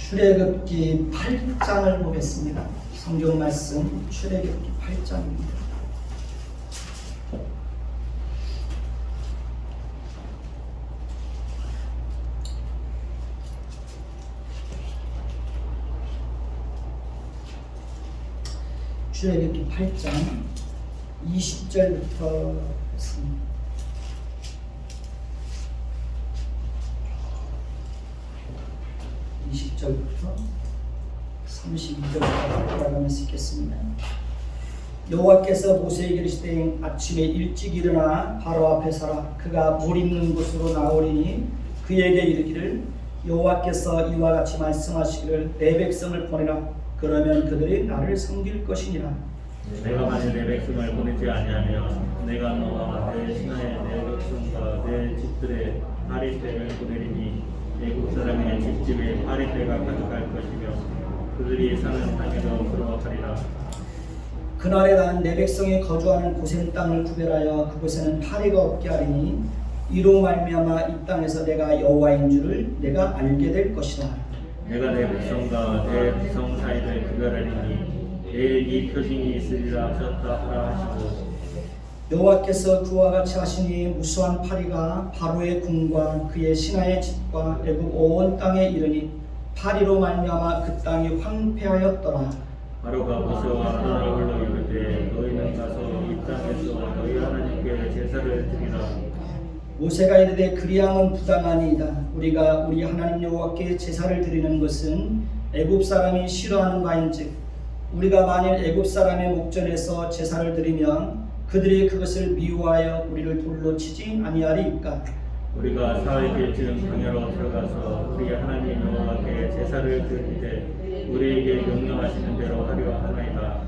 출애굽기 8장을 보겠습니다. 성경 말씀 출애굽기 8장입니다. 출애굽기 8장 20절부터 했습니다. 20절부터 32절까지 돌아가면서 읽겠습니다. 여호와께서 모세에게 이르시되 아침에 일찍 일어나 바로 앞에 서라. 그가 물 있는 곳으로 나오리니 그에게 이르기를 여호와께서 이와 같이 말씀하시기를 내 백성을 보내라. 그러면 그들이 나를 섬길 것이니라. 내가 만일 내 백성을 보내지 아니하면 내가 너와 내 신하의 내 백성과 내 집들의 파리떼를 보내리니 애굽 사람의 집집에 파리떼가 가득할 것이며 그들이 사는 땅에도 들어가리라. 그날에 난 내 백성이 거주하는 고센 땅을 구별하여 그곳에는 파리가 없게 하리니 이로 말미암아 이 땅에서 내가 여호와인 줄을 내가 알게 될 것이다. 내가 내 백성과 내 백성 사이를 구별하리니 내일 이 표징이 있으리라 하셨다 하라 하시고 여호와께서 그와 같이 하시니 무수한 파리가 바로의 궁과 그의 신하의 집과 애굽 온 땅에 이르니 파리로 말미암아 그 땅이 황폐하였더라. 바로가 모세와 아론을 불러 이르되 너희는 가서 이 땅에서 너희 하나님께 제사를 드리라. 모세가 이르되 그리함은 부당하니이다. 우리가 우리 하나님 여호와께 제사를 드리는 것은 애굽 사람이 싫어하는 바인즉 우리가 만일 애굽 사람의 목전에서 제사를 드리면 그들이 그것을 미워하여 우리를 돌로 치지 아니하리이까. 우리가 사흘째쯤 광야로 들어가서 우리 하나님 여호와께 제사를 드리되 우리에게 명령하시는 대로 하려 하나이다.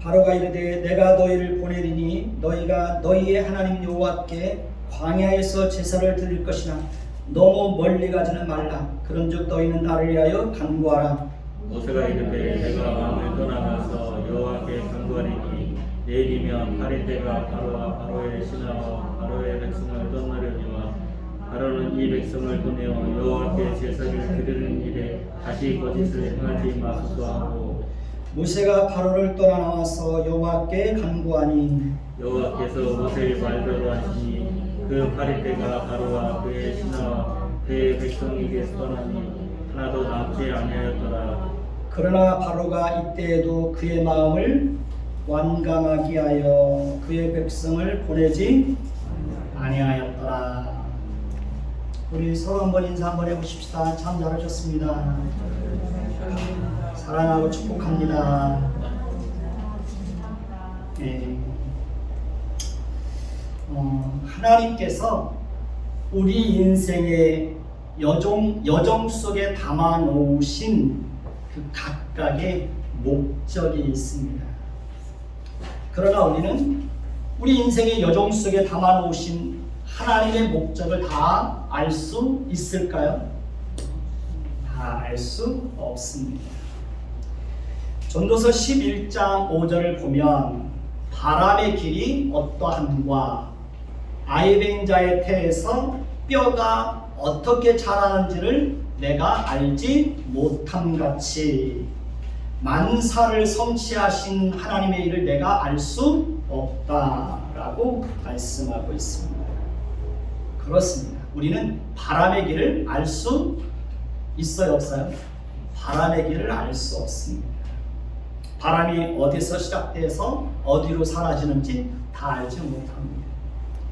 바로가 이르되 내가 너희를 보내리니 너희가 너희의 하나님 여호와께 광야에서 제사를 드릴 것이나 너무 멀리 가지는 말라. 그런즉 너희는 나를 위하여 간구하라. 모세가 이르되 내가 마음을 떠나가서 여호와께 간구하리니 내일이면 파리떼가 바로와 바로의 신하와 바로의 백성을 떠나려니와 바로는 이 백성을 보내어 여호와께 제사를 드리는 일에 다시 거짓을 행하지 마소서 하고 모세가 바로를 떠나 나와서 여호와께 간구하니 여호와께서 모세의 말대로 하시니 그 파리떼가 바로와 그의 신하와 그의 백성에게서 떠나니 하나도 남지 아니하였더라. 그러나 바로가 이때에도 그의 마음을 완강하게 하여 그의 백성을 보내지 아니하였더라. 우리 서로 한번 인사 한번 해보십시다. 참 잘하셨습니다. 사랑하고 축복합니다. 네. 하나님께서 우리 인생의 여정 속에 담아 놓으신 그 각각의 목적이 있습니다. 그러나 우리는 우리 인생의 여정 속에 담아 놓으신 하나님의 목적을 다 알 수 있을까요? 다 알 수 없습니다. 전도서 11장 5절을 보면 바람의 길이 어떠함과 아이뱅 자의 태에서 뼈가 어떻게 자라는지를 내가 알지 못함같이 만사를 성취하신 하나님의 일을 내가 알 수 없다라고 말씀하고 있습니다. 그렇습니다. 우리는 바람의 길을 알 수 있어요, 없어요? 바람의 길을 알 수 없습니다. 바람이 어디서 시작돼서 어디로 사라지는지 다 알지 못합니다.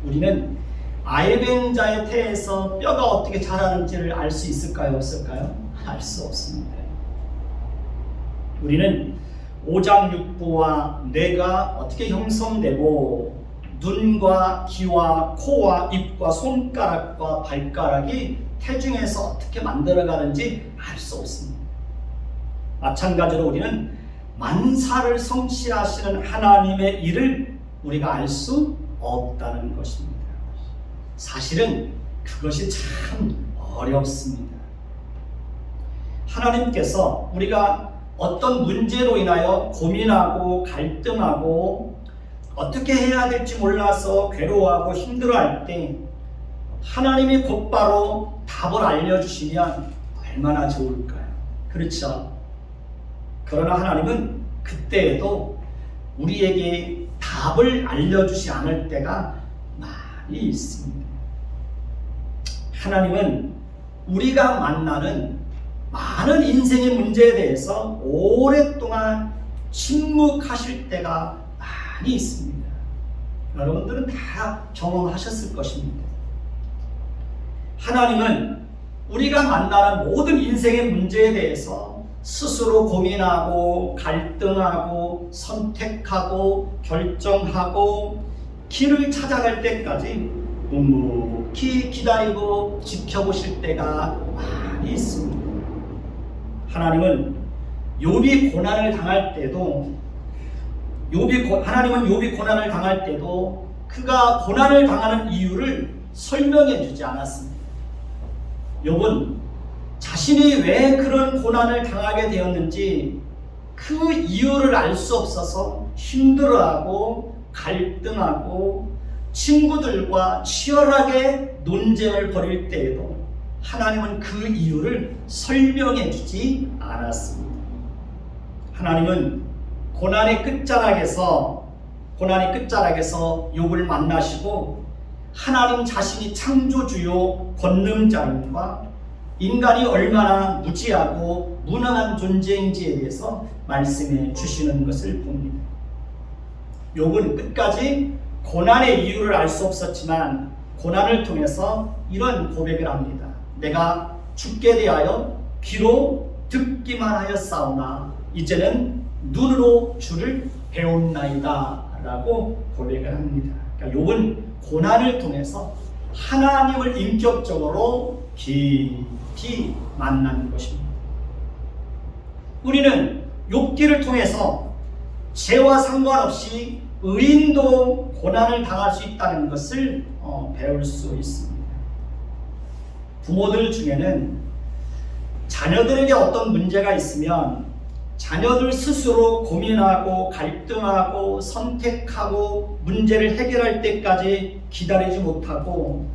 우리는 아이뱅 자의 태에서 뼈가 어떻게 자라는지를 알 수 있을까요, 없을까요? 알 수 없습니다. 우리는 오장육부와 뇌가 어떻게 형성되고 눈과 귀와 코와 입과 손가락과 발가락이 태중에서 어떻게 만들어가는지 알 수 없습니다. 마찬가지로 우리는 만사를 성취하시는 하나님의 일을 우리가 알 수 없다는 것입니다. 사실은 그것이 참 어렵습니다. 하나님께서 우리가 어떤 문제로 인하여 고민하고 갈등하고 어떻게 해야 될지 몰라서 괴로워하고 힘들어할 때 하나님이 곧바로 답을 알려주시면 얼마나 좋을까요? 그렇죠. 그러나 하나님은 그때에도 우리에게 답을 알려주지 않을 때가 많이 있습니다. 하나님은 우리가 만나는 많은 인생의 문제에 대해서 오랫동안 침묵하실 때가 많이 있습니다. 여러분들은 다 경험하셨을 것입니다. 하나님은 우리가 만나는 모든 인생의 문제에 대해서 스스로 고민하고 갈등하고 선택하고 결정하고 길을 찾아갈 때까지 묵묵히 기다리고 지켜보실 때가 많이 있습니다. 하나님은 욥이 고난을 당할 때도 하나님은 욥이 고난을 당할 때도 그가 고난을 당하는 이유를 설명해 주지 않았습니다. 욥은 자신이 왜 그런 고난을 당하게 되었는지 그 이유를 알 수 없어서 힘들어하고 갈등하고 친구들과 치열하게 논쟁을 벌일 때에도 하나님은 그 이유를 설명해 주지 않았습니다. 하나님은 고난의 끝자락에서 욥을 만나시고 하나님 자신이 창조주요 권능자님과 인간이 얼마나 무지하고 무능한 존재인지에 대해서 말씀해 주시는 것을 봅니다. 욥은 끝까지 고난의 이유를 알 수 없었지만 고난을 통해서 이런 고백을 합니다. 내가 주께 대하여 귀로 듣기만 하였사오나 이제는 눈으로 주를 배웠나이다 라고 고백을 합니다. 그러니까 욥은 고난을 통해서 하나님을 인격적으로 깊이 만난 것입니다. 우리는 욥기를 통해서 죄와 상관없이 의인도 고난을 당할 수 있다는 것을 배울 수 있습니다. 부모들 중에는 자녀들에게 어떤 문제가 있으면 자녀들 스스로 고민하고 갈등하고 선택하고 문제를 해결할 때까지 기다리지 못하고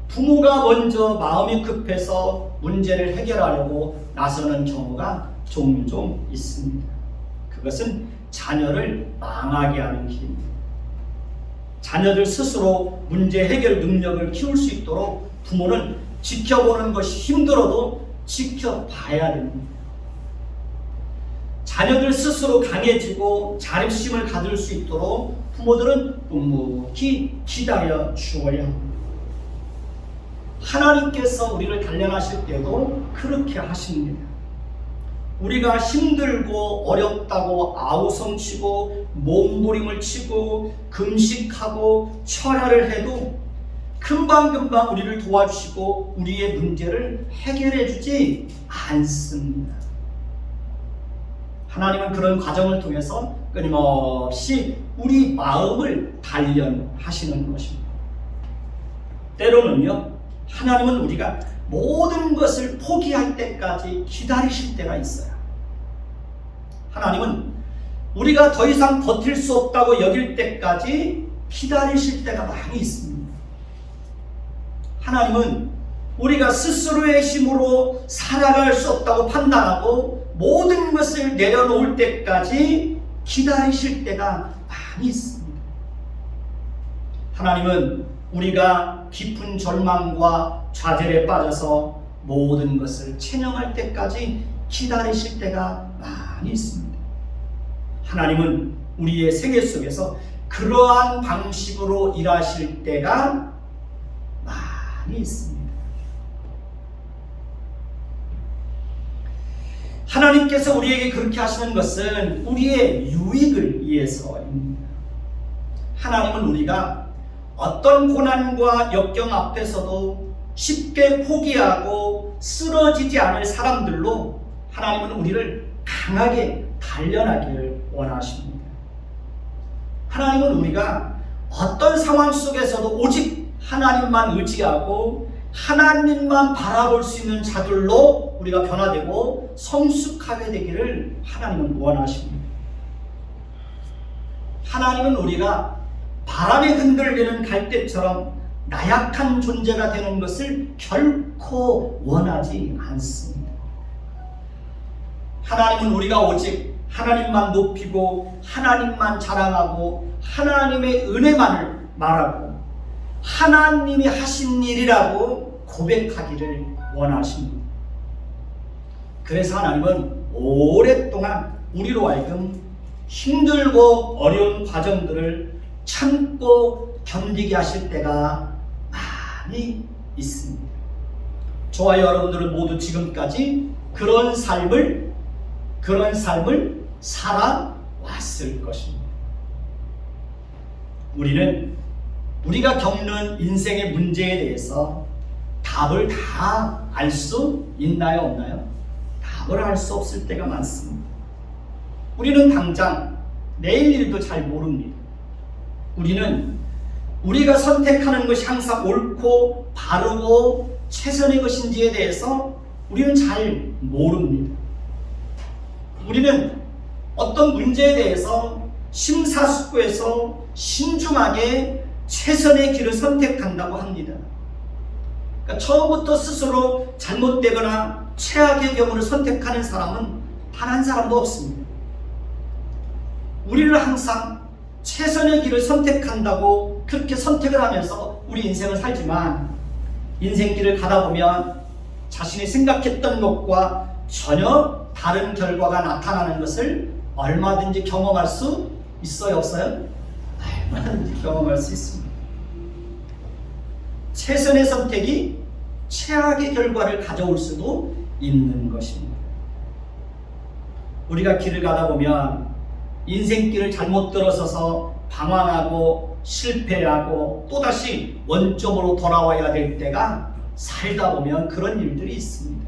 부모가 먼저 마음이 급해서 문제를 해결하려고 나서는 경우가 종종 있습니다. 그것은 자녀를 망하게 하는 길입니다. 자녀들 스스로 문제 해결 능력을 키울 수 있도록 부모는 지켜보는 것이 힘들어도 지켜봐야 됩니다. 자녀들 스스로 강해지고 자립심을 가질 수 있도록 부모들은 묵묵히 기다려 주어야 합니다. 하나님께서 우리를 단련하실 때도 그렇게 하십니다. 우리가 힘들고 어렵다고 아우성치고 몸부림을 치고 금식하고 철야를 해도 금방금방 우리를 도와주시고 우리의 문제를 해결해 주지 않습니다. 하나님은 그런 과정을 통해서 끊임없이 우리 마음을 단련하시는 것입니다. 때로는요, 하나님은 우리가 모든 것을 포기할 때까지 기다리실 때가 있어요. 하나님은 우리가 더 이상 버틸 수 없다고 여길 때까지 기다리실 때가 많이 있습니다. 하나님은 우리가 스스로의 힘으로 살아갈 수 없다고 판단하고 모든 것을 내려놓을 때까지 기다리실 때가 많이 있습니다. 하나님은 우리가 깊은 절망과 좌절에 빠져서 모든 것을 체념할 때까지 기다리실 때가 많이 있습니다. 하나님은 우리의 생애 속에서 그러한 방식으로 일하실 때가 많이 있습니다. 하나님께서 우리에게 그렇게 하시는 것은 우리의 유익을 위해서입니다. 하나님은 우리가 어떤 고난과 역경 앞에서도 쉽게 포기하고 쓰러지지 않을 사람들로 하나님은 우리를 강하게 단련하기를 원하십니다. 하나님은 우리가 어떤 상황 속에서도 오직 하나님만 의지하고 하나님만 바라볼 수 있는 자들로 우리가 변화되고 성숙하게 되기를 하나님은 원하십니다. 하나님은 우리가 바람에 흔들리는 갈대처럼 나약한 존재가 되는 것을 결코 원하지 않습니다. 하나님은 우리가 오직 하나님만 높이고 하나님만 자랑하고 하나님의 은혜만을 말하고 하나님이 하신 일이라고 고백하기를 원하십니다. 그래서 하나님은 오랫동안 우리로 하여금 힘들고 어려운 과정들을 참고 견디게 하실 때가 많이 있습니다. 저와 여러분들은 모두 지금까지 그런 삶을 살아왔을 것입니다. 우리는 우리가 겪는 인생의 문제에 대해서 답을 다 알 수 있나요? 없나요? 답을 알 수 없을 때가 많습니다. 우리는 당장 내일 일도 잘 모릅니다. 우리는 우리가 선택하는 것이 항상 옳고 바르고 최선의 것인지에 대해서 우리는 잘 모릅니다. 우리는 어떤 문제에 대해서 심사숙고해서 신중하게 최선의 길을 선택한다고 합니다. 그러니까 처음부터 스스로 잘못되거나 최악의 경우를 선택하는 사람은 단 한 사람도 없습니다. 우리는 항상 최선의 길을 선택한다고 그렇게 선택을 하면서 우리 인생을 살지만 인생길을 가다 보면 자신이 생각했던 것과 전혀 다른 결과가 나타나는 것을 얼마든지 경험할 수 있어요? 없어요? 얼마든지 경험할 수 있습니다. 최선의 선택이 최악의 결과를 가져올 수도 있는 것입니다. 우리가 길을 가다 보면 인생길을 잘못 들어서서 방황하고 실패하고 또다시 원점으로 돌아와야 될 때가 살다 보면 그런 일들이 있습니다.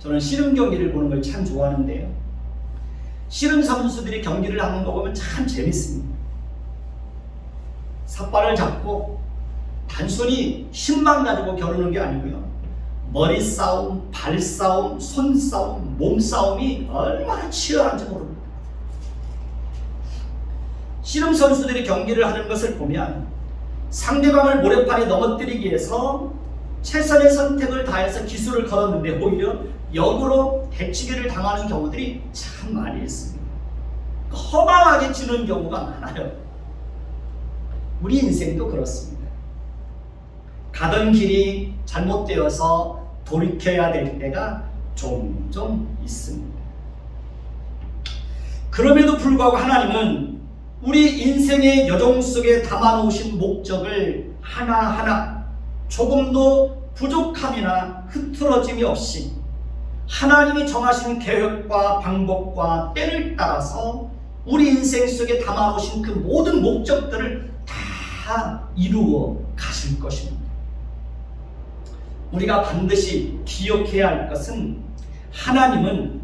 저는 씨름 경기를 보는 걸 참 좋아하는데요. 씨름 선수들이 경기를 하는 거 보면 참 재밌습니다. 삿발을 잡고 단순히 힘만 가지고 겨루는 게 아니고요. 머리 싸움, 발 싸움, 손 싸움, 몸 싸움이 얼마나 치열한지 모릅니다. 씨름 선수들이 경기를 하는 것을 보면 상대방을 모래판에 넘어뜨리기 위해서 최선의 선택을 다해서 기술을 걸었는데 오히려 역으로 대치기를 당하는 경우들이 참 많이 있습니다. 허망하게 지는 경우가 많아요. 우리 인생도 그렇습니다. 가던 길이 잘못되어서 돌이켜야 될 때가 종종 있습니다. 그럼에도 불구하고 하나님은 우리 인생의 여정 속에 담아놓으신 목적을 하나하나 조금도 부족함이나 흐트러짐이 없이 하나님이 정하신 계획과 방법과 때를 따라서 우리 인생 속에 담아놓으신 그 모든 목적들을 다 이루어 가실 것입니다. 우리가 반드시 기억해야 할 것은 하나님은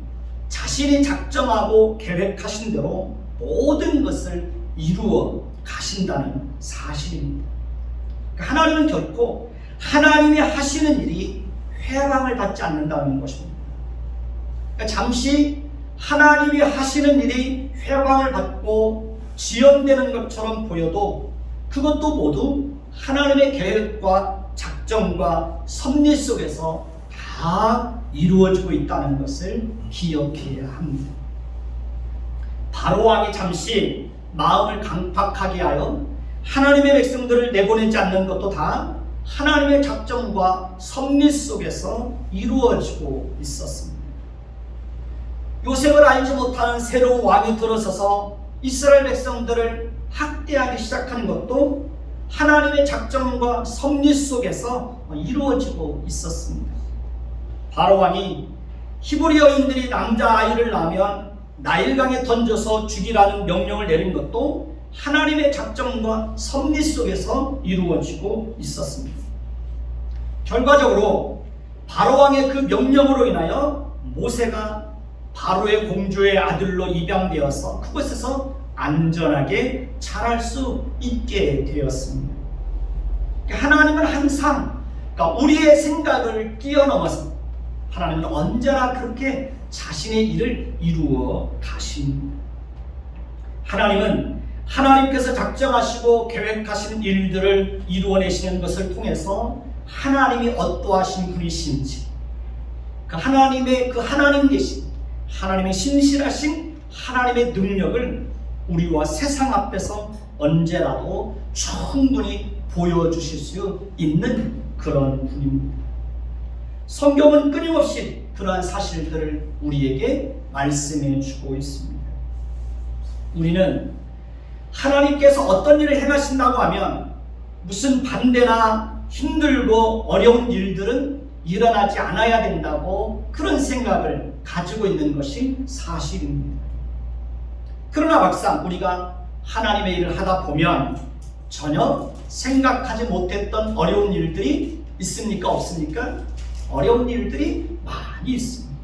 자신이 작정하고 계획하신 대로 모든 것을 이루어 가신다는 사실입니다. 하나님은 결코 하나님이 하시는 일이 회방을 받지 않는다는 것입니다. 잠시 하나님이 하시는 일이 회방을 받고 지연되는 것처럼 보여도 그것도 모두 하나님의 계획과 작정과 섭리 속에서 다 이루어지고 있다는 것을 기억해야 합니다. 바로왕이 잠시 마음을 강팍하게 하여 하나님의 백성들을 내보내지 않는 것도 다 하나님의 작정과 섭리 속에서 이루어지고 있었습니다. 요셉을 알지 못하는 새로운 왕이 들어서서 이스라엘 백성들을 학대하기 시작하는 것도 하나님의 작정과 섭리 속에서 이루어지고 있었습니다. 바로왕이 히브리 여인들이 남자아이를 낳으면 나일강에 던져서 죽이라는 명령을 내린 것도 하나님의 작정과 섭리 속에서 이루어지고 있었습니다. 결과적으로 바로왕의 그 명령으로 인하여 모세가 바로의 공주의 아들로 입양되어서 그곳에서 안전하게 자랄 수 있게 되었습니다. 하나님은 항상 우리의 생각을 뛰어넘어서 하나님은 언제나 그렇게 자신의 일을 이루어 가십니다. 하나님은 하나님께서 작정하시고 계획하신 일들을 이루어내시는 것을 통해서 하나님이 어떠하신 분이신지 그 하나님의 그 하나님 계신 하나님의 신실하신 하나님의 능력을 우리와 세상 앞에서 언제라도 충분히 보여주실 수 있는 그런 분입니다. 성경은 끊임없이 그러한 사실들을 우리에게 말씀해 주고 있습니다. 우리는 하나님께서 어떤 일을 행하신다고 하면 무슨 반대나 힘들고 어려운 일들은 일어나지 않아야 된다고 그런 생각을 가지고 있는 것이 사실입니다. 그러나 막상 우리가 하나님의 일을 하다 보면 전혀 생각하지 못했던 어려운 일들이 있습니까? 없습니까? 어려운 일들이 많이 있습니다.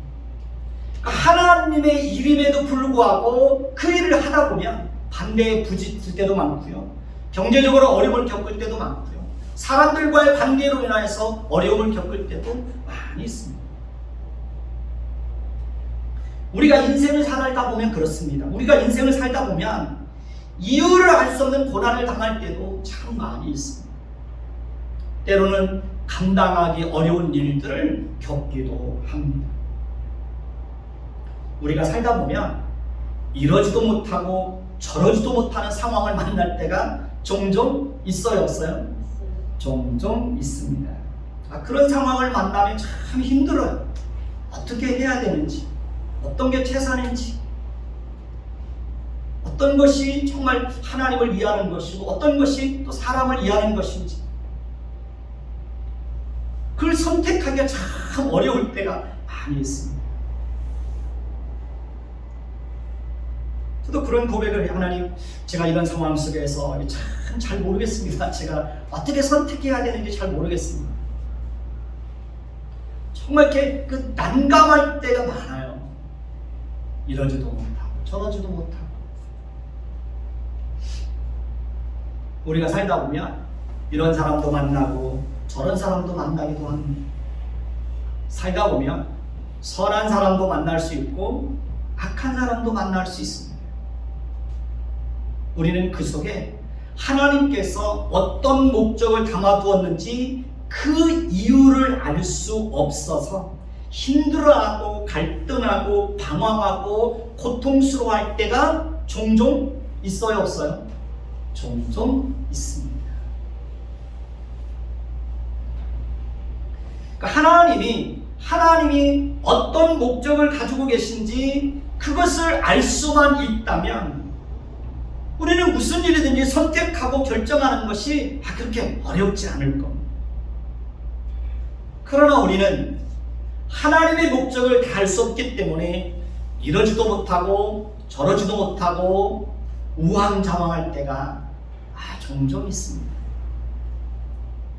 그러니까 하나님의 일임에도 불구하고 그 일을 하다 보면 반대에 부딪힐 때도 많고요. 경제적으로 어려움을 겪을 때도 많고요. 사람들과의 관계로 인해서 어려움을 겪을 때도 많이 있습니다. 우리가 인생을 살다 보면 그렇습니다. 우리가 인생을 살다 보면 이유를 알 수 없는 고난을 당할 때도 참 많이 있습니다. 때로는 감당하기 어려운 일들을 겪기도 합니다. 우리가 살다 보면 이러지도 못하고 저러지도 못하는 상황을 만날 때가 종종 있어요, 없어요? 종종 있습니다. 그런 상황을 만나면 참 힘들어요. 어떻게 해야 되는지, 어떤 게 최선인지, 어떤 것이 정말 하나님을 위하는 것이고 어떤 것이 또 사람을 위하는 것인지 그걸 선택하기가 참 어려울 때가 많이 있습니다. 저도 그런 고백을 해요. 하나님, 제가 이런 상황 속에서 참 잘 모르겠습니다. 제가 어떻게 선택해야 되는지 잘 모르겠습니다. 정말 이렇게 그 난감할 때가 많아요. 이러지도 못하고 저러지도 못하고. 우리가 살다 보면 이런 사람도 만나고 저런 사람도 만나기도 합니다. 살다 보면 선한 사람도 만날 수 있고 악한 사람도 만날 수 있습니다. 우리는 그 속에 하나님께서 어떤 목적을 담아두었는지 그 이유를 알 수 없어서 힘들어하고 갈등하고 방황하고 고통스러워할 때가 종종 있어요, 없어요? 종종 있습니다. 그러니까 하나님이 어떤 목적을 가지고 계신지 그것을 알 수만 있다면 우리는 무슨 일이든지 선택하고 결정하는 것이 그렇게 어렵지 않을 겁니다. 그러나 우리는 하나님의 목적을 다 알 수 없기 때문에 이러지도 못하고 저러지도 못하고 우왕좌왕할 때가 종종 있습니다.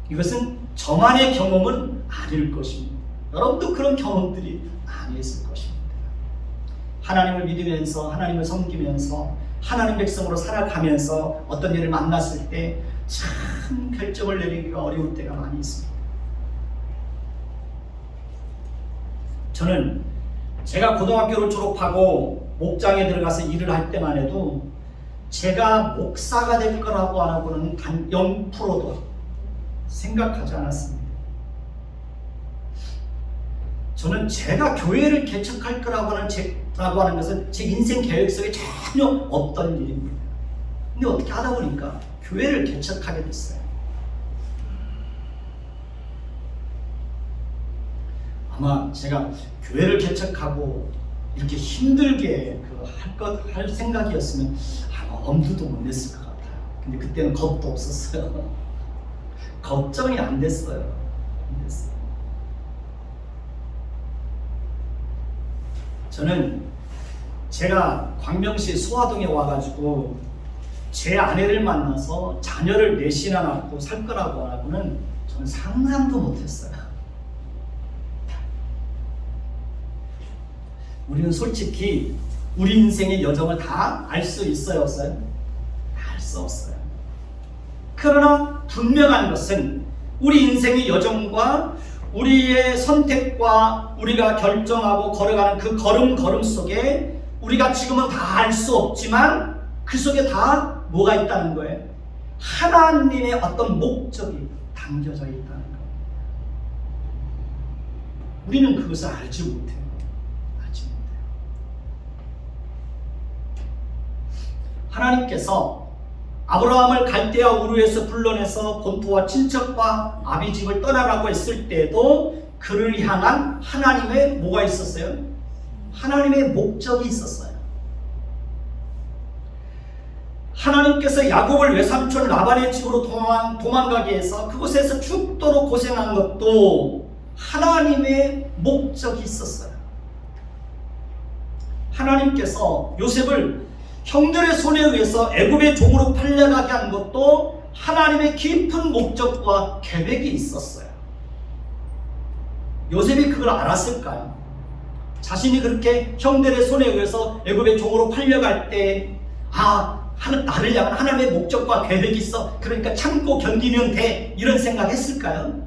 이것은 저만의 경험은 아닐 것입니다. 여러분도 그런 경험들이 많이 있을 것입니다. 하나님을 믿으면서 하나님을 섬기면서 하나님 백성으로 살아가면서 어떤 일을 만났을 때 참 결정을 내리기가 어려울 때가 많이 있습니다. 저는 제가 고등학교를 졸업하고 목장에 들어가서 일을 할 때만 해도 제가 목사가 될 거라고 하고는 단 0%도 생각하지 않았습니다. 저는 제가 교회를 개척할 거라고 하는 것은 제 인생 계획 속에 전혀 없던 일입니다. 근데 어떻게 하다 보니까 교회를 개척하게 됐어요. 아마 제가 교회를 개척하고 이렇게 힘들게 할 생각이었으면 엄두도 못 냈을 것 같아요. 근데 그때는 겁도 없었어요. 걱정이 안 됐어요. 안 됐어요. 저는 제가 광명시 소화동에 와가지고 제 아내를 만나서 자녀를 넷이나 낳고 살 거라고 하고는 저는 상상도 못했어요. 우리는 솔직히 우리 인생의 여정을 다 알 수 있어요, 없어요? 알 수 없어요. 그러나 분명한 것은 우리 인생의 여정과 우리의 선택과 우리가 결정하고 걸어가는 그 걸음 속에 우리가 지금은 다 알 수 없지만 그 속에 다 뭐가 있다는 거예요? 하나님의 어떤 목적이 담겨져 있다는 겁니다. 우리는 그것을 알지 못해요. 알지 못해요. 하나님께서 아브라함을 갈대아 우르에서 불러내서 본토와 친척과 아비집을 떠나라고 했을 때도 그를 향한 하나님의 뭐가 있었어요? 하나님의 목적이 있었어요. 하나님께서 야곱을 외삼촌 라반의 집으로 도망가게 해서 그곳에서 죽도록 고생한 것도 하나님의 목적이 있었어요. 하나님께서 요셉을 형들의 손에 의해서 애굽의 종으로 팔려가게 한 것도 하나님의 깊은 목적과 계획이 있었어요. 요셉이 그걸 알았을까요? 자신이 그렇게 형들의 손에 의해서 애굽의 종으로 팔려갈 때 나를 향한 하나님의 목적과 계획이 있어, 그러니까 참고 견디면 돼, 이런 생각했을까요?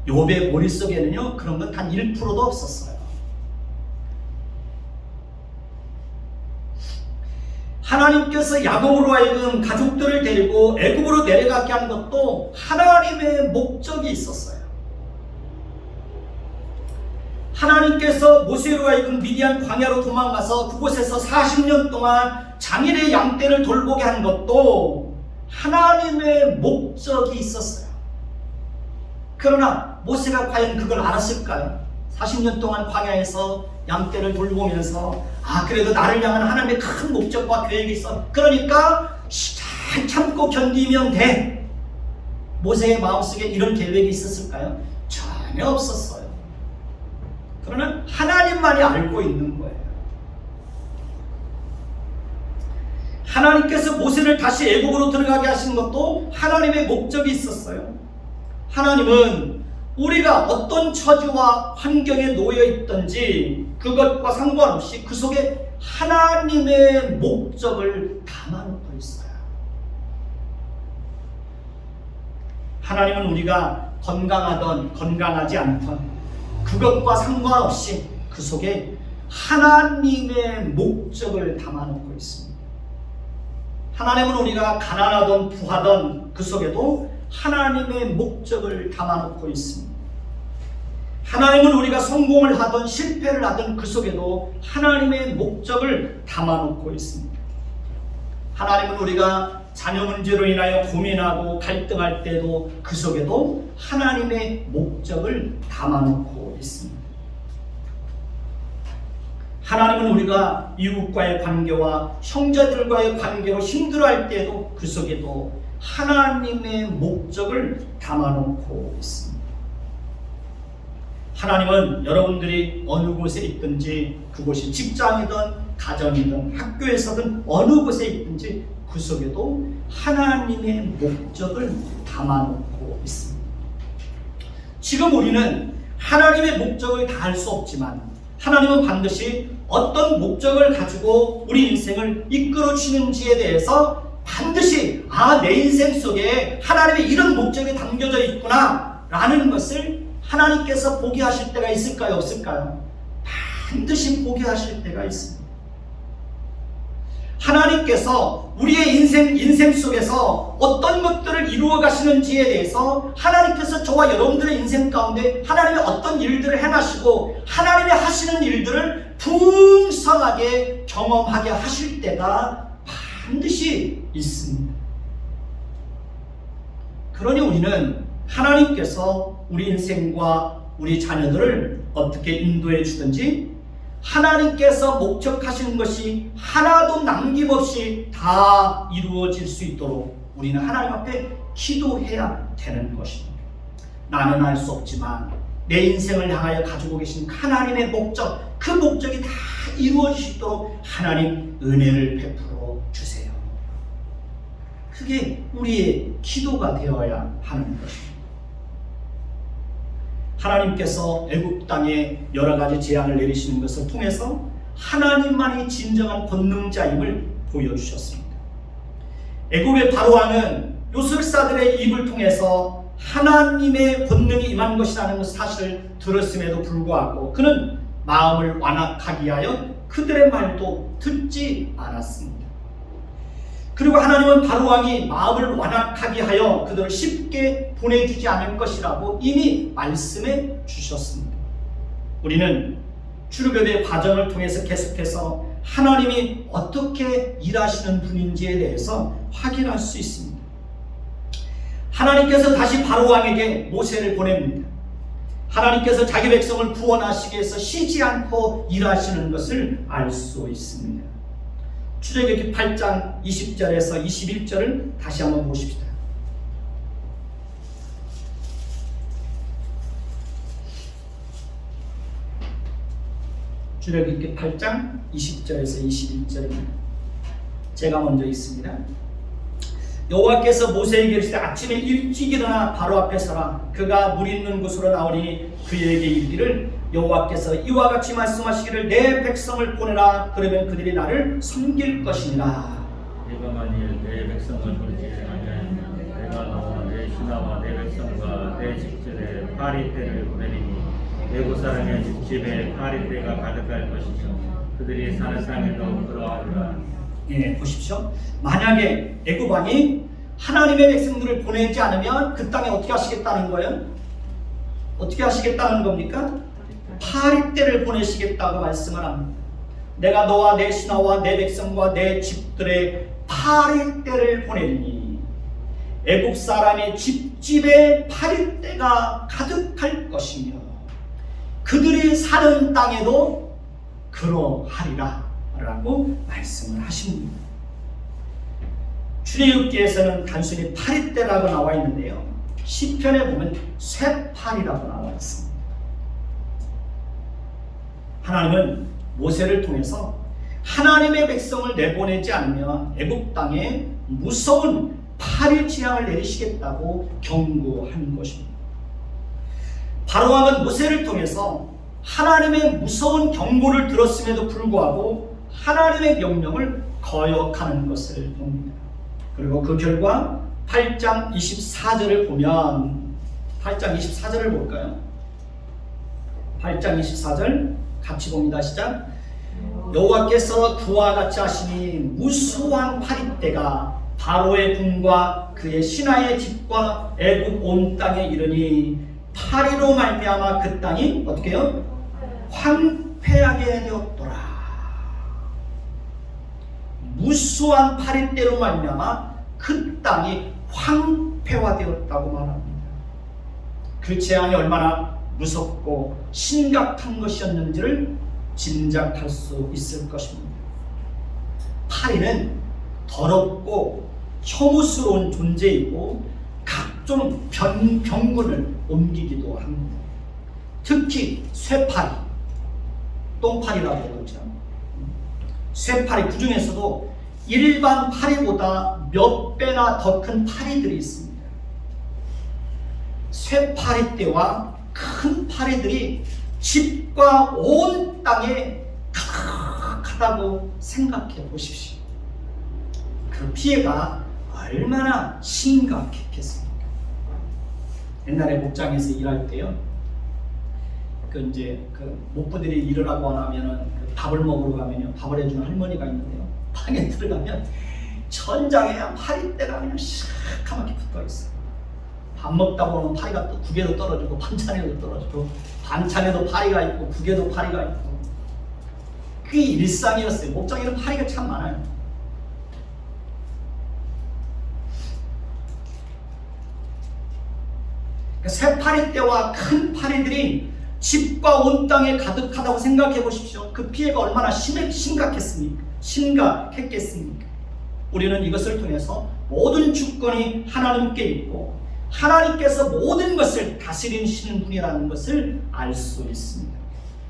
욥의 머릿속에는요 그런 건 단 1%도 없었어요. 하나님께서 야곱으로 하여금 가족들을 데리고 애굽으로 내려가게 한 것도 하나님의 목적이 있었어요. 하나님께서 모세로 하여금 미디안 광야로 도망가서 그곳에서 40년 동안 장일의 양떼를 돌보게 한 것도 하나님의 목적이 있었어요. 그러나 모세가 과연 그걸 알았을까요? 40년 동안 광야에서 양떼를 돌보면서 그래도 나를 향한 하나님의 큰 목적과 계획이 있어, 그러니까 잘 참고 견디면 돼, 모세의 마음속에 이런 계획이 있었을까요? 전혀 없었어요. 그러나 하나님만이 알고 있는 거예요. 하나님께서 모세를 다시 애굽으로 들어가게 하신 것도 하나님의 목적이 있었어요. 하나님은 우리가 어떤 처지와 환경에 놓여 있든지 그것과 상관없이 그 속에 하나님의 목적을 담아놓고 있어요. 하나님은 우리가 건강하던 건강하지 않던 그것과 상관없이 그 속에 하나님의 목적을 담아놓고 있습니다. 하나님은 우리가 가난하던 부하던 그 속에도 하나님의 목적을 담아놓고 있습니다. 하나님은 우리가 성공을 하던 실패를 하던 그 속에도 하나님의 목적을 담아놓고 있습니다. 하나님은 우리가 자녀 문제로 인하여 고민하고 갈등할 때도 그 속에도 하나님의 목적을 담아놓고 있습니다. 하나님은 우리가 이웃과의 관계와 형제들과의 관계로 힘들어할 때도 그 속에도 하나님의 목적을 담아놓고 있습니다. 하나님은 여러분들이 어느 곳에 있든지, 그곳이 직장이든 가정이든 학교에서든 어느 곳에 있든지 그 속에도 하나님의 목적을 담아놓고 있습니다. 지금 우리는 하나님의 목적을 다 알 수 없지만 하나님은 반드시 어떤 목적을 가지고 우리 인생을 이끌어 주시는지에 대해서 반드시 내 인생 속에 하나님의 이런 목적이 담겨져 있구나 라는 것을 하나님께서 보게 하실 때가 있을까요? 없을까요? 반드시 보게 하실 때가 있습니다. 하나님께서 우리의 인생 속에서 어떤 것들을 이루어 가시는지에 대해서 하나님께서 저와 여러분들의 인생 가운데 하나님의 어떤 일들을 행하시고 하나님의 하시는 일들을 풍성하게 경험하게 하실 때가 반드시 있습니다. 그러니 우리는 하나님께서 우리 인생과 우리 자녀들을 어떻게 인도해 주든지 하나님께서 목적하시는 것이 하나도 남김없이 다 이루어질 수 있도록 우리는 하나님 앞에 기도해야 되는 것입니다. 나는 알 수 없지만 내 인생을 향하여 가지고 계신 하나님의 목적, 그 목적이 다 이루어지도록 하나님 은혜를 베풀어 주세요. 그게 우리의 기도가 되어야 하는 것입니다. 하나님께서 애굽 땅에 여러 가지 재앙을 내리시는 것을 통해서 하나님만이 진정한 권능자임을 보여주셨습니다. 애굽의 바로왕은 요술사들의 입을 통해서 하나님의 권능이 임한 것이라는 것 사실을 들었음에도 불구하고 그는 마음을 완악하게 하여 그들의 말도 듣지 않았습니다. 그리고 하나님은 바로왕이 마음을 완악하게 하여 그들을 쉽게 보내주지 않을 것이라고 이미 말씀해 주셨습니다. 우리는 출애굽의 과정을 통해서 계속해서 하나님이 어떻게 일하시는 분인지에 대해서 확인할 수 있습니다. 하나님께서 다시 바로 왕에게 모세를 보냅니다. 하나님께서 자기 백성을 구원하시기 위해서 쉬지 않고 일하시는 것을 알 수 있습니다. 출애굽기 8장 20절에서 21절을 다시 한번 보십시다. 출애굽기 8장 20절에서 21절입니다. 제가 먼저 읽습니다. 여호와께서 모세에게 이르시되 아침에 일찍 일어나 바로 앞에 서라. 그가 물 있는 곳으로 나오니 그에게 이르기를 여호와께서 이와 같이 말씀하시기를 내 백성을 보내라. 그러면 그들이 나를 섬길 것이니라. 네가 만일 내 백성을 돌지 아니하면 내가 너와 내 신하와 내 백성과 내 집들에 파리 떼를 보내리니 애굽 사람의 집집에 파리 떼가 가득할 것이죠. 그들이 사는 땅에도 그러하리라. 예, 보십시오. 만약에 애굽 왕이 하나님의 백성들을 보내지 않으면 그 땅에 어떻게 하시겠다는 거예요? 어떻게 하시겠다는 겁니까? 파리떼를 보내시겠다고 말씀을 합니다. 내가 너와 내 신하와 내 백성과 내 집들에 파리떼를 보내리니 애굽 사람의 집집에 파리떼가 가득할 것이며 그들이 사는 땅에도 그러하리라 라고 말씀을 하십니다. 출애굽기에서는 단순히 파리떼라고 나와 있는데요, 시편에 보면 쇠파리라고 나와 있습니다. 하나님은 모세를 통해서 하나님의 백성을 내보내지 않으면 애굽 땅에 무서운 파리 재앙을 내리시겠다고 경고한 것입니다. 바로왕은 모세를 통해서 하나님의 무서운 경고를 들었음에도 불구하고 하나님의 명령을 거역하는 것을 봅니다. 그리고 그 결과 8장 24절을 보면 8장 24절을 볼까요? 8장 24절 같이 봅니다. 시작. 여호와께서 그와 같이 하시니 무수한 파리떼가 바로의 궁과 그의 신하의 집과 애굽 온 땅에 이르니 파리로 말미암아 그 땅이 어떻게 해요? 황폐하게 되었더라. 무수한 파리떼로 말미암아 그 땅이 황폐화되었다고 말합니다. 그 재앙이 얼마나 무섭고 심각한 것이었는지를 짐작할 수 있을 것입니다. 파리는 더럽고 혐오스러운 존재이고 각종 병균을 옮기기도 합니다. 특히 쇠파리, 똥파리라고 그러죠. 쇠파리, 그 중에서도 일반 파리보다 몇 배나 더 큰 파리들이 있습니다. 쇠파리떼와 큰 파리들이 집과 온 땅에 가득하다고 생각해 보십시오. 그 피해가 얼마나 심각했겠습니까? 옛날에 목장에서 일할 때요, 목부들이 일을 하고 나면은 밥을 먹으러 가면요, 밥을 해주는 할머니가 있는데요, 방에 들어가면 천장에 파리떼가 그냥 시커멓게 붙어 있어요. 밥 먹다 보면 파리가 또 국에도 떨어지고 반찬에도 떨어지고, 반찬에도 파리가 있고 국에도 파리가 있고, 그게 일상이었어요. 목장에는 파리가 참 많아요. 쇠파리떼와 큰 파리들이 집과 온 땅에 가득하다고 생각해 보십시오. 그 피해가 얼마나 심각했겠습니까? 우리는 이것을 통해서 모든 주권이 하나님께 있고 하나님께서 모든 것을 다스리시는 분이라는 것을 알 수 있습니다.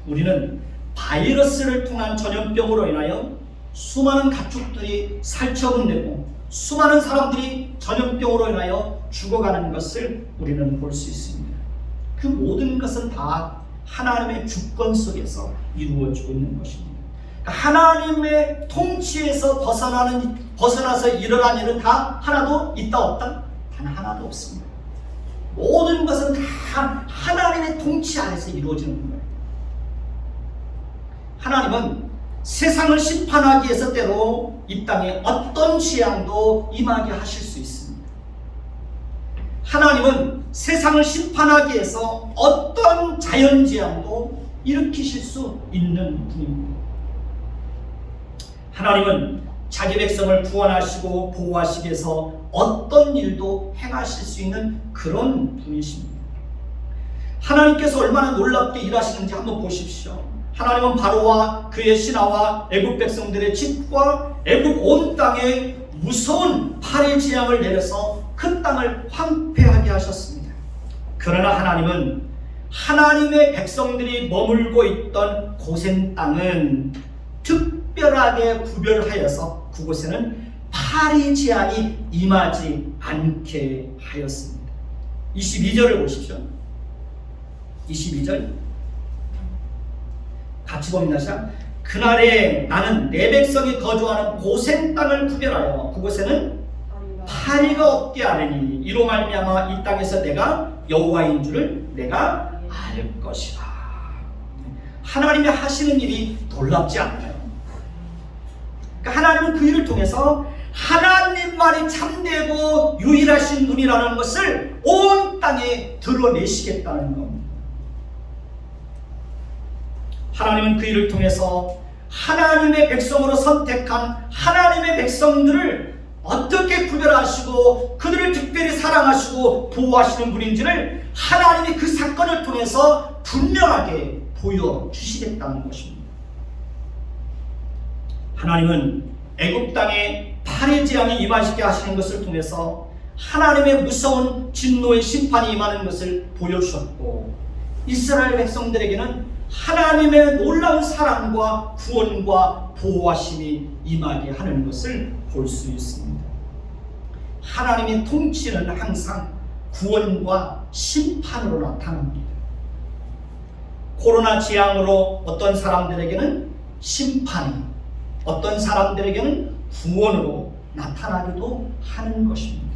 우리는 바이러스를 통한 전염병으로 인하여 수많은 가축들이 살처분되고 수많은 사람들이 전염병으로 인하여 죽어가는 것을 우리는 볼 수 있습니다. 그 모든 것은 다 하나님의 주권 속에서 이루어지고 있는 것입니다. 그러니까 하나님의 통치에서 벗어나서 일어난 일은 다 하나도 있다 없다? 단 하나도 없습니다. 모든 것은 다 하나님의 통치 안에서 이루어지는 거예요. 하나님은 세상을 심판하기 위해서 때로 이 땅에 어떤 재앙도 임하게 하실 수 있습니다. 하나님은 세상을 심판하기 위해서 어떤 자연재앙도 일으키실 수 있는 분입니다. 하나님은 자기 백성을 구원하시고 보호하시기 위해서 어떤 일도 행하실 수 있는 그런 분이십니다. 하나님께서 얼마나 놀랍게 일하시는지 한번 보십시오. 하나님은 바로와 그의 신하와 애굽 백성들의 집과 애굽 온 땅에 무서운 팔의 재앙을 내려서 그 땅을 황폐하게 하셨습니다. 그러나 하나님은 하나님의 백성들이 머물고 있던 고센 땅은 특별하게 구별하여서 그곳에는 팔의 재앙이 임하지 않게 하였습니다. 22절을 보십시오. 22절 같이 봅니다. 그날에 나는 내 백성이 거주하는 고센 땅을 구별하여 그곳에는 파리가 없게 하리니 이로 말미암아 이 땅에서 내가 여호와인 줄을 내가 알 것이라. 하나님이 하시는 일이 놀랍지 않나요? 그러니까 하나님은 그 일을 통해서 하나님만이 참되고 유일하신 분이라는 것을 온 땅에 드러내시겠다는 겁니다. 하나님은 그 일을 통해서 하나님의 백성으로 선택한 하나님의 백성들을 어떻게 구별하시고 그들을 특별히 사랑하시고 보호하시는 분인지를 하나님이 그 사건을 통해서 분명하게 보여주시겠다는 것입니다. 하나님은 애굽 땅에 팔의 재앙이 임하시게 하시는 것을 통해서 하나님의 무서운 진노의 심판이 임하는 것을 보여주셨고, 이스라엘 백성들에게는 하나님의 놀라운 사랑과 구원과 보호하심이 임하게 하는 것을 볼 수 있습니다. 하나님의 통치는 항상 구원과 심판으로 나타납니다. 코로나 재앙으로 어떤 사람들에게는 심판이, 어떤 사람들에게는 구원으로 나타나기도 하는 것입니다.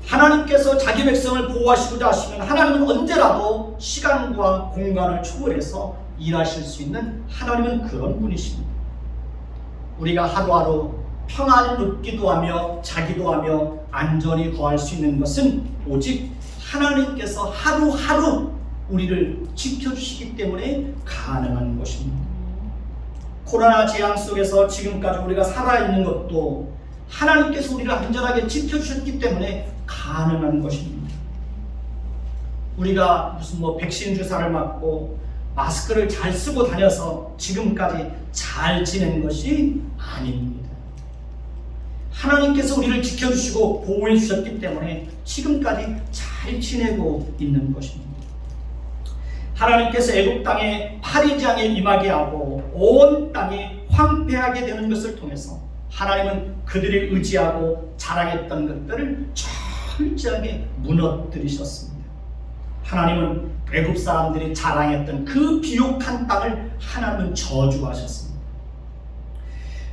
하나님께서 자기 백성을 보호하시고자 하시면 하나님은 언제라도 시간과 공간을 초월해서 일하실 수 있는 하나님은 그런 분이십니다. 우리가 하루하루 평안을 누리기도 하며 자기도 하며 안전히 거할 수 있는 것은 오직 하나님께서 하루하루 우리를 지켜주시기 때문에 가능한 것입니다. 코로나 재앙 속에서 지금까지 우리가 살아있는 것도 하나님께서 우리를 안전하게 지켜주셨기 때문에 가능한 것입니다. 우리가 무슨 백신 주사를 맞고 마스크를 잘 쓰고 다녀서 지금까지 잘 지낸 것이 아닙니다. 하나님께서 우리를 지켜주시고 보호해 주셨기 때문에 지금까지 잘 지내고 있는 것입니다. 하나님께서 애굽 땅에 팔의 재앙에 임하게 하고 온 땅이 황폐하게 되는 것을 통해서 하나님은 그들이 의지하고 자랑했던 것들을 철저하게 무너뜨리셨습니다. 하나님은 애굽 사람들이 자랑했던 그 비옥한 땅을 하나님은 저주하셨습니다.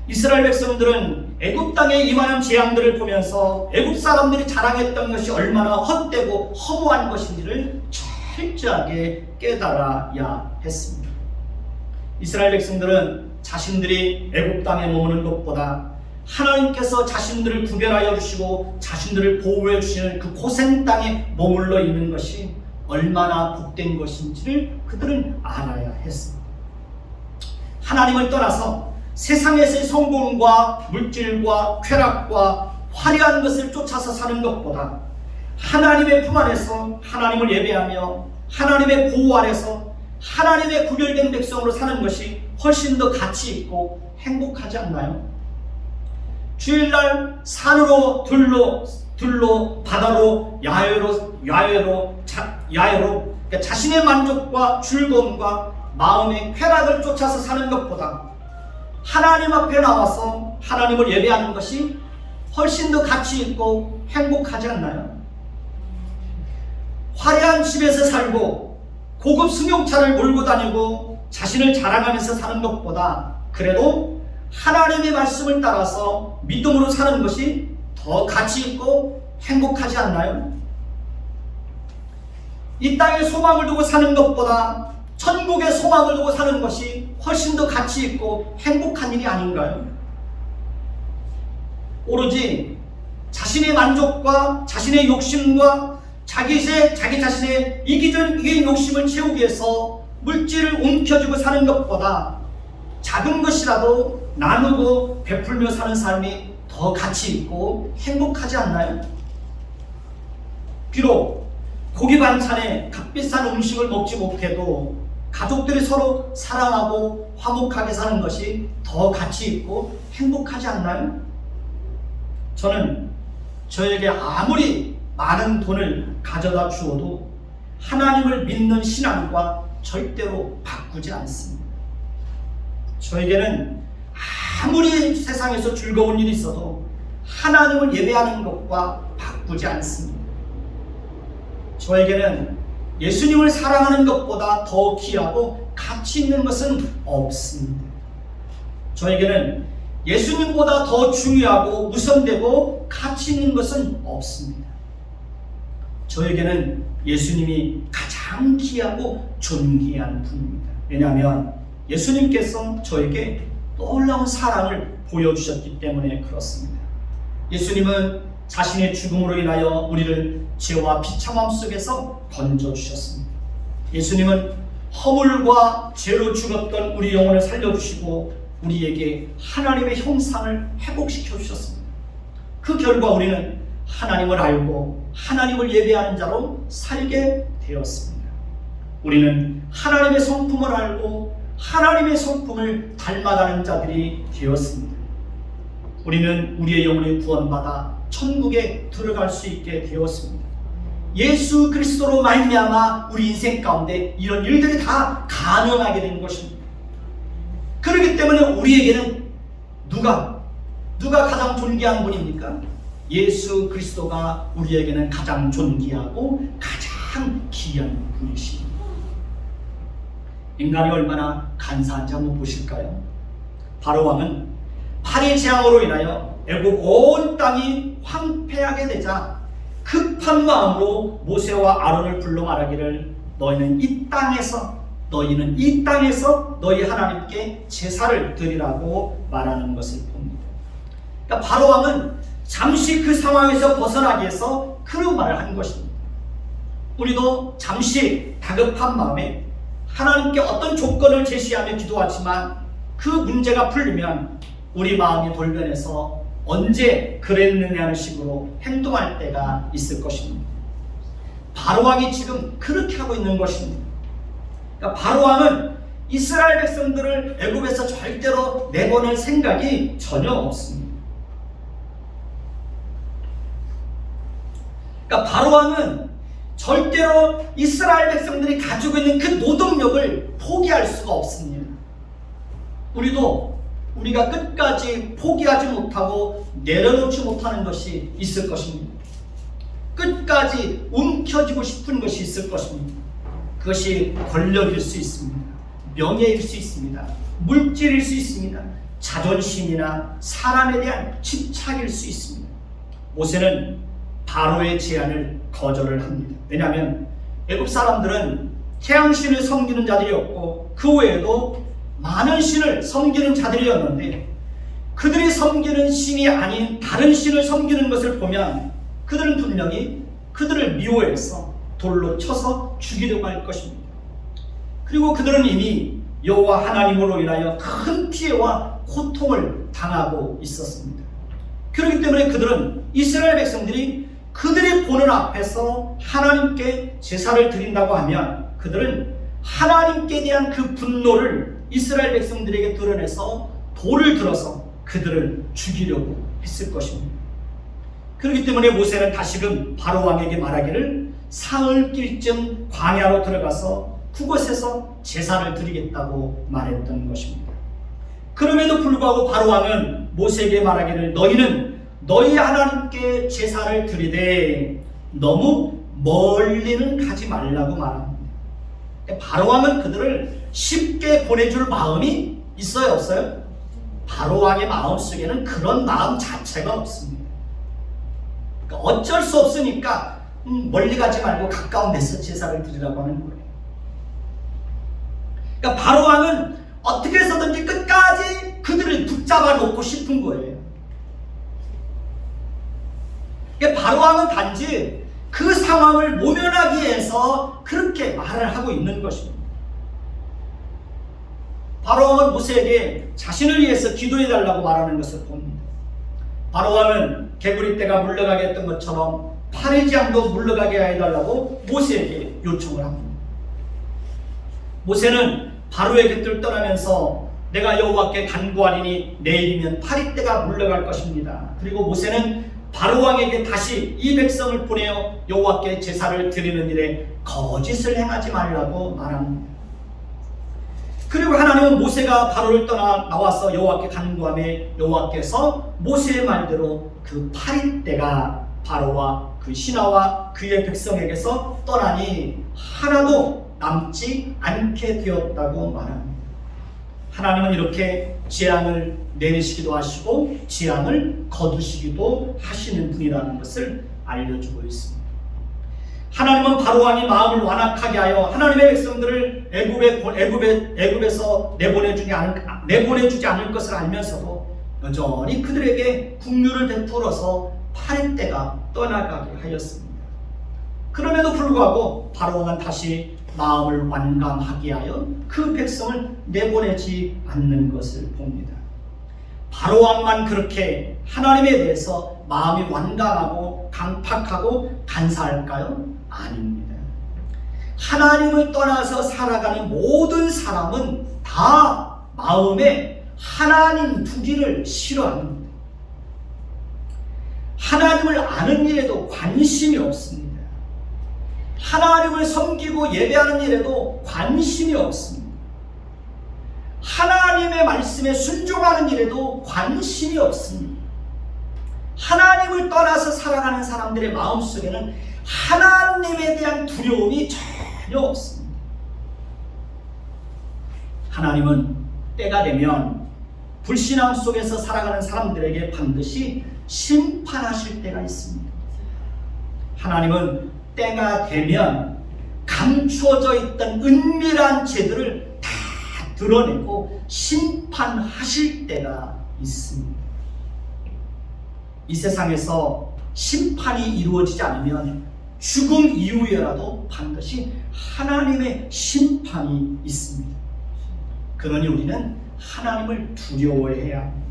이스라엘 백성들은 애굽 땅에 임하는 재앙들을 보면서 애굽 사람들이 자랑했던 것이 얼마나 헛되고 허무한 것인지를 철저하게 깨달아야 했습니다. 이스라엘 백성들은 자신들이 애굽 땅에 머무는 것보다 하나님께서 자신들을 구별하여 주시고 자신들을 보호해 주시는 그 고센 땅에 머물러 있는 것이 얼마나 복된 것인지를 그들은 알아야 했습니다. 하나님을 떠나서 세상에서의 성공과 물질과 쾌락과 화려한 것을 쫓아서 사는 것보다 하나님의 품 안에서 하나님을 예배하며 하나님의 보호 아래서 하나님의 구별된 백성으로 사는 것이 훨씬 더 가치 있고 행복하지 않나요? 주일날 산으로 들로 바다로 야외로 그러니까 자신의 만족과 즐거움과 마음의 쾌락을 쫓아서 사는 것보다 하나님 앞에 나와서 하나님을 예배하는 것이 훨씬 더 가치 있고 행복하지 않나요? 화려한 집에서 살고 고급 승용차를 몰고 다니고 자신을 자랑하면서 사는 것보다 그래도 하나님의 말씀을 따라서 믿음으로 사는 것이 더 가치 있고 행복하지 않나요? 이 땅에 소망을 두고 사는 것보다 천국에 소망을 두고 사는 것이 훨씬 더 가치 있고 행복한 일이 아닌가요? 오로지 자신의 만족과 자신의 욕심과 자기 자신의 이기적인 욕심을 채우기 위해서 물질을 움켜쥐고 사는 것보다 작은 것이라도 나누고 베풀며 사는 삶이 더 가치 있고 행복하지 않나요? 비록 고기 반찬에 값비싼 음식을 먹지 못해도 가족들이 서로 사랑하고 화목하게 사는 것이 더 가치 있고 행복하지 않나요? 저는 저에게 아무리 많은 돈을 가져다 주어도 하나님을 믿는 신앙과 절대로 바꾸지 않습니다. 저에게는 아무리 세상에서 즐거운 일이 있어도 하나님을 예배하는 것과 바꾸지 않습니다. 저에게는 예수님을 사랑하는 것보다 더 귀하고 가치 있는 것은 없습니다. 저에게는 예수님보다 더 중요하고 우선되고 가치 있는 것은 없습니다. 저에게는 예수님이 가장 귀하고 존귀한 분입니다. 왜냐하면 예수님께서 저에게 놀라운 사랑을 보여주셨기 때문에 그렇습니다. 예수님은 자신의 죽음으로 인하여 우리를 죄와 비참함 속에서 건져주셨습니다. 예수님은 허물과 죄로 죽었던 우리 영혼을 살려주시고 우리에게 하나님의 형상을 회복시켜 주셨습니다. 그 결과 우리는 하나님을 알고 하나님을 예배하는 자로 살게 되었습니다. 우리는 하나님의 성품을 알고 하나님의 성품을 닮아가는 자들이 되었습니다. 우리는 우리의 영혼을 구원받아 천국에 들어갈 수 있게 되었습니다. 예수 그리스도로 말미암아 우리 인생 가운데 이런 일들이 다 가능하게 된 것입니다. 그렇기 때문에 우리에게는 누가 가장 존귀한 분입니까? 예수 그리스도가 우리에게는 가장 존귀하고 가장 귀한 분이십니다. 인간이 얼마나 간사한지 한번 보실까요? 바로왕은 팔의 재앙으로 인하여 애굽 온 땅이 황폐하게 되자 급한 마음으로 모세와 아론을 불러 말하기를 너희는 이 땅에서 너희 하나님께 제사를 드리라고 말하는 것을 봅니다. 그러니까 바로왕은 잠시 그 상황에서 벗어나기 위해서 그런 말을 한 것입니다. 우리도 잠시 다급한 마음에 하나님께 어떤 조건을 제시하며 기도하지만 그 문제가 풀리면 우리 마음이 돌변해서 언제 그랬느냐는 식으로 행동할 때가 있을 것입니다. 바로왕이 지금 그렇게 하고 있는 것입니다. 그러니까 바로왕은 이스라엘 백성들을 애굽에서 절대로 내보낼 생각이 전혀 없습니다. 그러니까 바로왕은 절대로 이스라엘 백성들이 가지고 있는 그 노동력을 포기할 수가 없습니다. 우리가 끝까지 포기하지 못하고 내려놓지 못하는 것이 있을 것입니다. 끝까지 움켜쥐고 싶은 것이 있을 것입니다. 그것이 권력일 수 있습니다. 명예일 수 있습니다. 물질일 수 있습니다. 자존심이나 사람에 대한 집착일 수 있습니다. 모세는 바로의 제안을 거절을 합니다. 왜냐하면 애굽 사람들은 태양신을 섬기는 자들이었고 그 외에도 많은 신을 섬기는 자들이었는데 그들이 섬기는 신이 아닌 다른 신을 섬기는 것을 보면 그들은 분명히 그들을 미워해서 돌로 쳐서 죽이려고 할 것입니다. 그리고 그들은 이미 여호와 하나님으로 인하여 큰 피해와 고통을 당하고 있었습니다. 그렇기 때문에 그들은 이스라엘 백성들이 그들의 보는 앞에서 하나님께 제사를 드린다고 하면 그들은 하나님께 대한 그 분노를 이스라엘 백성들에게 드러내서 돌을 들어서 그들을 죽이려고 했을 것입니다. 그렇기 때문에 모세는 다시금 바로왕에게 말하기를 사흘길쯤 광야로 들어가서 그곳에서 제사를 드리겠다고 말했던 것입니다. 그럼에도 불구하고 바로왕은 모세에게 말하기를 너희는 너희 하나님께 제사를 드리되 너무 멀리는 가지 말라고 말합니다. 바로왕은 그들을 쉽게 보내줄 마음이 있어요, 없어요? 바로왕의 마음속에는 그런 마음 자체가 없습니다. 그러니까 어쩔 수 없으니까 멀리 가지 말고 가까운 데서 제사를 드리라고 하는 거예요. 그러니까 바로왕은 어떻게 해서든지 끝까지 그들을 붙잡아 놓고 싶은 거예요. 그러니까 바로왕은 단지 그 상황을 모면하기 위해서 그렇게 말을 하고 있는 것입니다. 바로왕은 모세에게 자신을 위해서 기도해달라고 말하는 것을 봅니다. 바로왕은 개구리 떼가 물러가게 했던 것처럼 파리지향도 물러가게 해달라고 모세에게 요청을 합니다. 모세는 바로의 곁을 떠나면서 내가 여호와께 간구하리니 내일이면 파리떼가 물러갈 것입니다. 그리고 모세는 바로왕에게 다시 이 백성을 보내어 여호와께 제사를 드리는 일에 거짓을 행하지 말라고 말합니다. 그리고 하나님은 모세가 바로를 떠나 나와서 여호와께 간구하며 여호와께서 모세의 말대로 그 파리떼가 바로와 그 신하와 그의 백성에게서 떠나니 하나도 남지 않게 되었다고 말합니다. 하나님은 이렇게 재앙을 내리시기도 하시고 재앙을 거두시기도 하시는 분이라는 것을 알려주고 있습니다. 하나님은 바로왕이 마음을 완악하게 하여 하나님의 백성들을 애굽에서 내보내주지 않을 것을 알면서도 여전히 그들에게 국류를 베풀어서 파리떼가 떠나가게 하였습니다. 그럼에도 불구하고 바로왕은 다시 마음을 완강하게 하여 그 백성을 내보내지 않는 것을 봅니다. 바로왕만 그렇게 하나님에 대해서 마음이 완강하고 강팍하고 간사할까요? 아닙니다. 하나님을 떠나서 살아가는 모든 사람은 다 마음에 하나님 두기를 싫어합니다. 하나님을 아는 일에도 관심이 없습니다. 하나님을 섬기고 예배하는 일에도 관심이 없습니다. 하나님의 말씀에 순종하는 일에도 관심이 없습니다. 하나님을 떠나서 살아가는 사람들의 마음속에는 하나님에 대한 두려움이 전혀 없습니다. 하나님은 때가 되면 불신앙 속에서 살아가는 사람들에게 반드시 심판하실 때가 있습니다. 하나님은 때가 되면 감추어져 있던 은밀한 죄들을 다 드러내고 심판하실 때가 있습니다. 이 세상에서 심판이 이루어지지 않으면 죽음 이후에라도 반드시 하나님의 심판이 있습니다. 그러니 우리는 하나님을 두려워해야 합니다.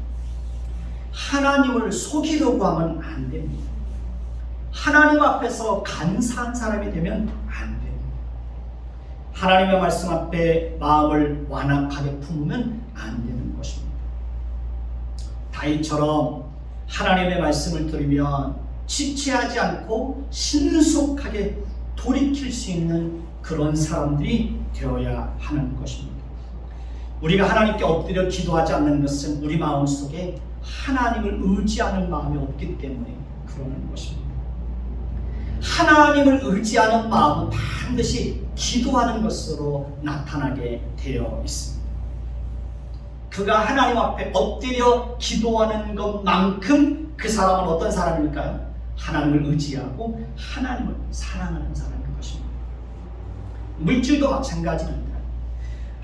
하나님을 속이려고 하면 안 됩니다. 하나님 앞에서 간사한 사람이 되면 안 됩니다. 하나님의 말씀 앞에 마음을 완악하게 품으면 안 되는 것입니다. 다윗처럼 하나님의 말씀을 들으면 지체하지 않고 신속하게 돌이킬 수 있는 그런 사람들이 되어야 하는 것입니다. 우리가 하나님께 엎드려 기도하지 않는 것은 우리 마음속에 하나님을 의지하는 마음이 없기 때문에 그러는 것입니다. 하나님을 의지하는 마음은 반드시 기도하는 것으로 나타나게 되어 있습니다. 그가 하나님 앞에 엎드려 기도하는 것만큼 그 사람은 어떤 사람일까요? 하나님을 의지하고 하나님을 사랑하는 사람일 것입니다. 물질도 마찬가지입니다.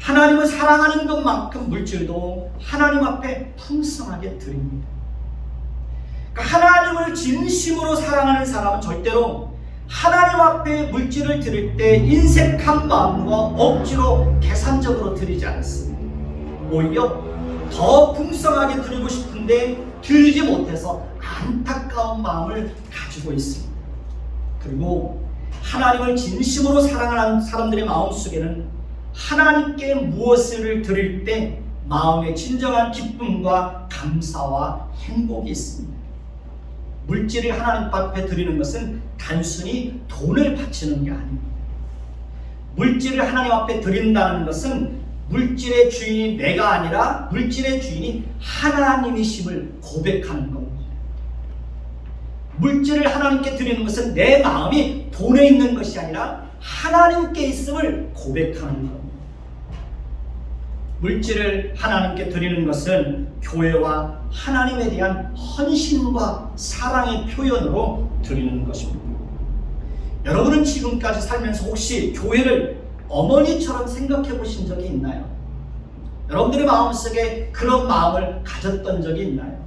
하나님을 사랑하는 것만큼 물질도 하나님 앞에 풍성하게 드립니다. 그러니까 하나님을 진심으로 사랑하는 사람은 절대로 하나님 앞에 물질을 드릴 때 인색한 마음과 억지로 계산적으로 드리지 않습니다. 오히려 더 풍성하게 드리고 싶은데 드리지 못해서 안타까운 마음을 가지고 있습니다. 그리고 하나님을 진심으로 사랑하는 사람들의 마음속에는 하나님께 무엇을 드릴 때 마음의 진정한 기쁨과 감사와 행복이 있습니다. 물질을 하나님 앞에 드리는 것은 단순히 돈을 바치는 게 아닙니다. 물질을 하나님 앞에 드린다는 것은 물질의 주인이 내가 아니라 물질의 주인이 하나님이심을 고백하는 겁니다. 물질을 하나님께 드리는 것은 내 마음이 돈에 있는 것이 아니라 하나님께 있음을 고백하는 겁니다. 물질을 하나님께 드리는 것은 교회와 하나님에 대한 헌신과 사랑의 표현으로 드리는 것입니다. 여러분은 지금까지 살면서 혹시 교회를 어머니처럼 생각해 보신 적이 있나요? 여러분들의 마음속에 그런 마음을 가졌던 적이 있나요?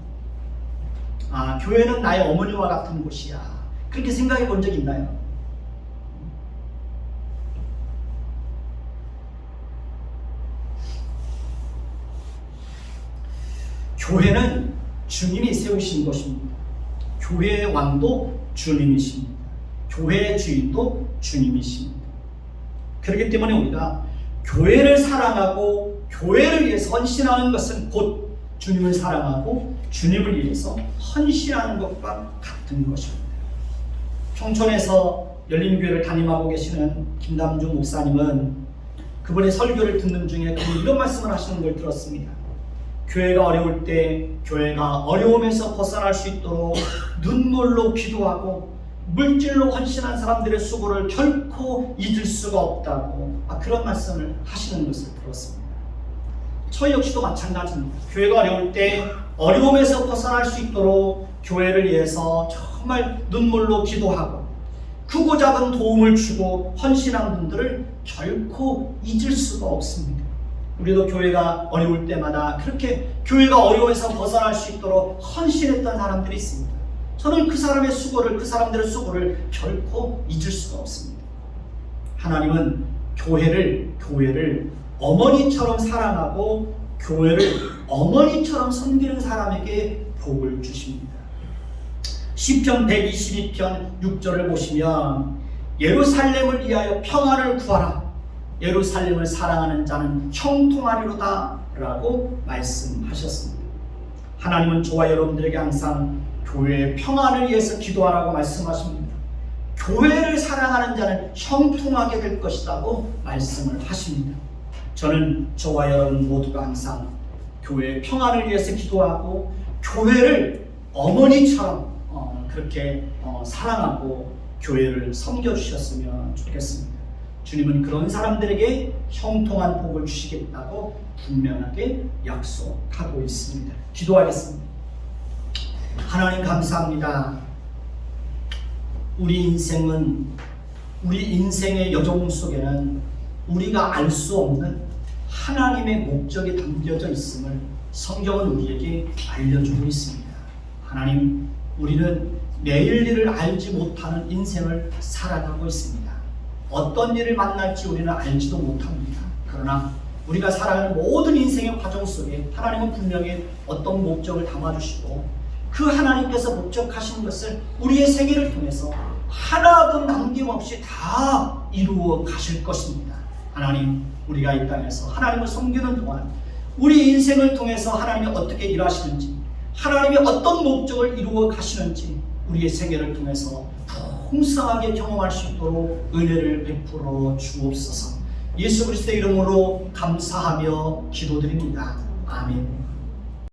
아, 교회는 나의 어머니와 같은 곳이야. 그렇게 생각해 본 적이 있나요? 교회는 주님이 세우신 것입니다. 교회의 왕도 주님이십니다. 교회의 주인도 주님이십니다. 그렇기 때문에 우리가 교회를 사랑하고 교회를 위해서 헌신하는 것은 곧 주님을 사랑하고 주님을 위해서 헌신하는 것과 같은 것입니다. 청촌에서 열린교회를 담임하고 계시는 김남중 목사님은 그분의 설교를 듣는 중에 그분이 이런 말씀을 하시는 걸 들었습니다. 교회가 어려울 때 교회가 어려움에서 벗어날 수 있도록 눈물로 기도하고 물질로 헌신한 사람들의 수고를 결코 잊을 수가 없다고 그런 말씀을 하시는 것을 들었습니다. 저희 역시도 마찬가지입니다. 교회가 어려울 때 어려움에서 벗어날 수 있도록 교회를 위해서 정말 눈물로 기도하고 크고 작은 도움을 주고 헌신한 분들을 결코 잊을 수가 없습니다. 우리도 교회가 어려울 때마다 그렇게 교회가 어려움에서 벗어날 수 있도록 헌신했던 사람들이 있습니다. 저는 그 사람의 수고를, 그 사람들의 수고를 결코 잊을 수가 없습니다. 하나님은 교회를 어머니처럼 사랑하고 교회를 어머니처럼 섬기는 사람에게 복을 주십니다. 시편 122편 6절을 보시면 예루살렘을 위하여 평안을 구하라. 예루살렘을 사랑하는 자는 형통하리로다 라고 말씀하셨습니다. 하나님은 저와 여러분들에게 항상 교회의 평안을 위해서 기도하라고 말씀하십니다. 교회를 사랑하는 자는 형통하게 될 것이라고 말씀을 하십니다. 저는 저와 여러분 모두가 항상 교회의 평안을 위해서 기도하고 교회를 어머니처럼 그렇게 사랑하고 교회를 섬겨주셨으면 좋겠습니다. 주님은 그런 사람들에게 형통한 복을 주시겠다고 분명하게 약속하고 있습니다. 기도하겠습니다. 하나님 감사합니다. 우리 인생의 여정 속에는 우리가 알 수 없는 하나님의 목적이 담겨져 있음을 성경은 우리에게 알려주고 있습니다. 하나님, 우리는 내일 일을 알지 못하는 인생을 살아가고 있습니다. 어떤 일을 만날지 우리는 알지도 못합니다. 그러나 우리가 살아가는 모든 인생의 과정 속에 하나님은 분명히 어떤 목적을 담아주시고 그 하나님께서 목적하신 것을 우리의 생애를 통해서 하나도 남김없이 다 이루어 가실 것입니다. 하나님, 우리가 이 땅에서 하나님을 섬기는 동안 우리 인생을 통해서 하나님이 어떻게 일하시는지, 하나님이 어떤 목적을 이루어 가시는지 우리의 생애를 통해서 풍성하게 경험할 수 있도록 은혜를 베풀어 주옵소서. 예수 그리스도의 이름으로 감사하며 기도드립니다. 아멘.